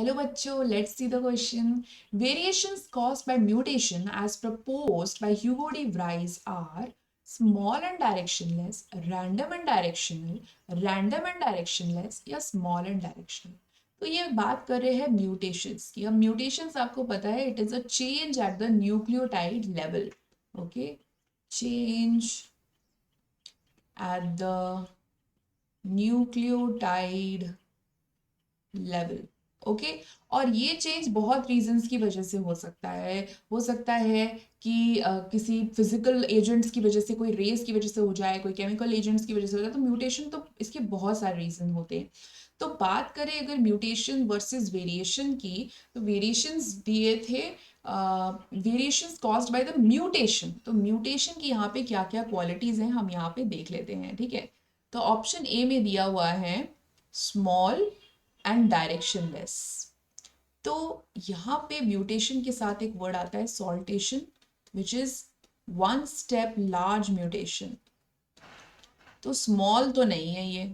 Hello bachcho, let's see the question. Variations caused by mutation as proposed by Hugo de Vries are small and directionless, random and directionless या small and directional. तो ये बात कर रहे हैं mutations की. अब म्यूटेशंस आपको पता है it is a change at the nucleotide level. Okay, change at the nucleotide level. Okay, और ये चेंज बहुत रीजंस की वजह से हो सकता है. हो सकता है कि किसी फिजिकल एजेंट्स की वजह से, कोई रेस की वजह से हो जाए, कोई केमिकल एजेंट्स की वजह से हो जाए. तो म्यूटेशन तो इसके बहुत सारे रीजन होते हैं. तो बात करें अगर म्यूटेशन वर्सेस वेरिएशन की, तो वेरिएशंस दिए थे variations caused by the mutation. तो म्यूटेशन की यहाँ पे क्या क्या क्वालिटीज हैं हम यहाँ पे देख लेते हैं. ठीक है, तो ऑप्शन ए में दिया हुआ है स्मॉल एंड डायरेक्शनलेस. तो यहाँ पे म्यूटेशन के साथ एक वर्ड आता है saltation, which is one step large mutation. तो स्मॉल तो नहीं है ये.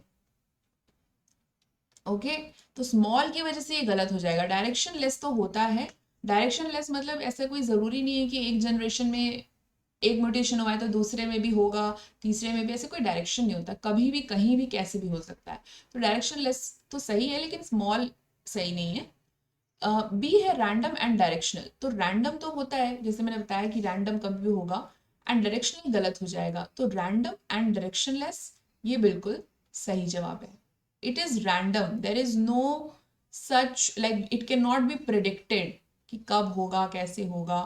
ओके, तो स्मॉल की वजह से ये गलत हो जाएगा. डायरेक्शन लेस तो होता है. डायरेक्शन लेस मतलब ऐसा कोई ज़रूरी नहीं है कि एक जनरेशन में एक म्यूटेशन हुआ है तो दूसरे में भी होगा, तीसरे में भी. ऐसे कोई डायरेक्शन नहीं होता, कभी भी कहीं भी कैसे भी हो सकता है. तो डायरेक्शन लेस तो सही है, लेकिन स्मॉल सही नहीं है. बी है रैंडम एंड डायरेक्शनल. तो रैंडम तो होता है, जैसे मैंने बताया कि रैंडम कभी भी होगा, एंड डायरेक्शनल गलत हो जाएगा. तो रैंडम एंड डायरेक्शनलेस ये बिल्कुल सही जवाब है. It is random, there is no such like it can not be predicted कि कब होगा कैसे होगा.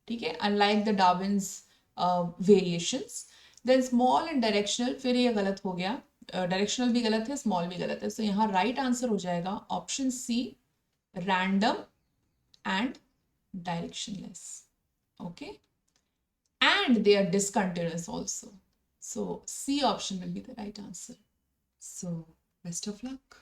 ठीक है, unlike the Darwin's variations. Then small and directional, फिर ये गलत हो गया. डायरेक्शनल भी गलत है, स्मॉल भी गलत है. तो यहाँ राइट आंसर हो जाएगा option C, random and directionless. Okay, and they are discontinuous also. So C option will be the right answer. So best of luck.